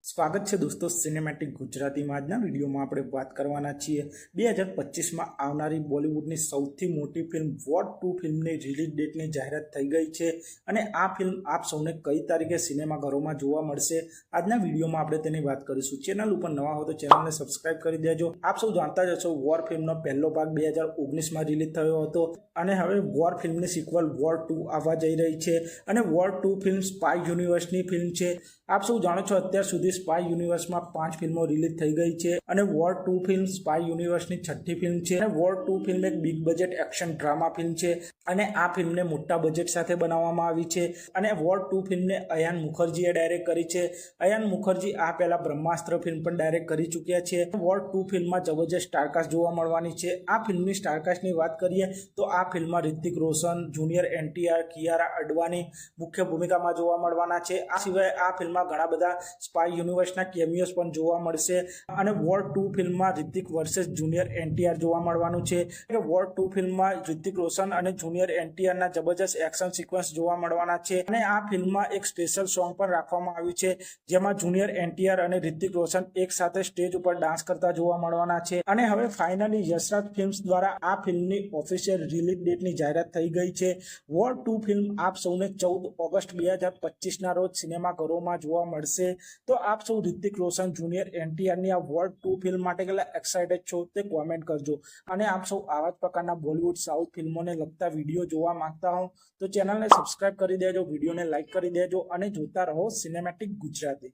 સ્વાગત છે દોસ્તો સિનેમેટિક ગુજરાતીમાં। આજના વિડીયોમાં આપણે વાત કરવાના છીએ 2025માં આવનારી બોલિવૂડની સૌથી મોટી ફિલ્મ વોર 2 ફિલ્મની રિલીઝ ડેટની જાહેરાત થઈ ગઈ છે અને આ ફિલ્મ આપ સૌને કઈ તારીખે સિનેમાઘરોમાં જોવા મળશે આજના વિડીયોમાં આપણે તેની વાત કરીશું। ચેનલ ઉપર નવા હો તો ચેનલને સબસ્ક્રાઇબ કરી દેજો। આપ સૌ જાણતા જ હશો વોર ફિલ્મનો પહેલો ભાગ 2019માં રિલીઝ થયો હતો અને હવે વોર ફિલ્મની સિક્વલ વોર 2 આવવા જઈ રહી છે અને વોર 2 ફિલ્મ સ્પાય યુનિવર્સની ફિલ્મ છે। આપ સૌ જાણો છો અત્યાર સુધી સ્પાય યુનિવર્સમાં 5 ફિલ્મો રિલીઝ થઈ ગઈ છે અને વોર 2 ફિલ્મ સ્પાય યુનિવર્સની છઠ્ઠી ફિલ્મ છે અને વોર 2 ફિલ્મ એક big budget action drama film છે અને આ ફિલ્મને મોટા બજેટ સાથે બનાવવામાં આવી છે અને વોર 2 ફિલ્મને અયાન મુખર્જીએ ડાયરેક્ટ કરી છે। અયાન મુખર્જી આ પહેલા બ્રહ્માસ્ત્ર ફિલ્મ પણ ડાયરેક્ટ કરી ચૂક્યા છે। વોર 2 ફિલ્મમાં જબરજસ્ત સ્ટારકાસ્ટ જોવા મળવાની છે। આ ફિલ્મની સ્ટારકાસ્ટની વાત કરીએ તો આ ફિલ્મમાં રિતિક રોશન, જુનિયર એનટીઆર, કિયારા અડવાણી મુખ્ય ભૂમિકામાં જોવા મળવાના છે। આ સિવાય આ ફિલ્મમાં ઘણા બધા સ્પાય યુનિવર્સના કેમિયોસ પણ જોવા મળશે અને વોર 2 ફિલ્મમાં રિતિક વર્સેસ જુનિયર એનટીઆર જોવા મળવાનું છે। વોર 2 ફિલ્મમાં રિતિક રોશન અને જુનિયર એનટીઆરના જબરજસ્ત એક્શન સિક્વન્સ જોવા મળવાના છે અને આ ફિલ્મમાં એક સ્પેશિયલ સોંગ પણ રાખવામાં આવ્યું છે જેમાં જુનિયર એનટીઆર અને રિતિક રોશન એક સાથે સ્ટેજ ઉપર ડાન્સ કરતા જોવા મળવાના છે અને હવે ફાઇનલી યશરાજ ફિલ્મ્સ દ્વારા આ ફિલ્મની ઓફિશિયલ રિલીઝ ડેટની જાહેરાત થઈ ગઈ છે। વોર 2 ફિલ્મ આપ સૌને 14 ઓગસ્ટ 2025ના રોજ સિનેમાઘરોમાં જોવા મળશે। તો આપ સૌ રિતિક રોશન, જુનિયર એનટીઆરની આ વોર 2 ફિલ્મ માટે કેટલા એક્સાઇટેડ છો તે કોમેન્ટ કરજો અને આપ સૌ આવા જ પ્રકારના બોલિવૂડ સાઉથ ફિલ્મોને લગતા વિડીયો જોવા માંગતા હો તો ચેનલને સબસ્ક્રાઇબ કરી દેજો, વિડીયોને લાઇક કરી દેજો અને જોતા રહો સિનેમેટિક ગુજરાતી।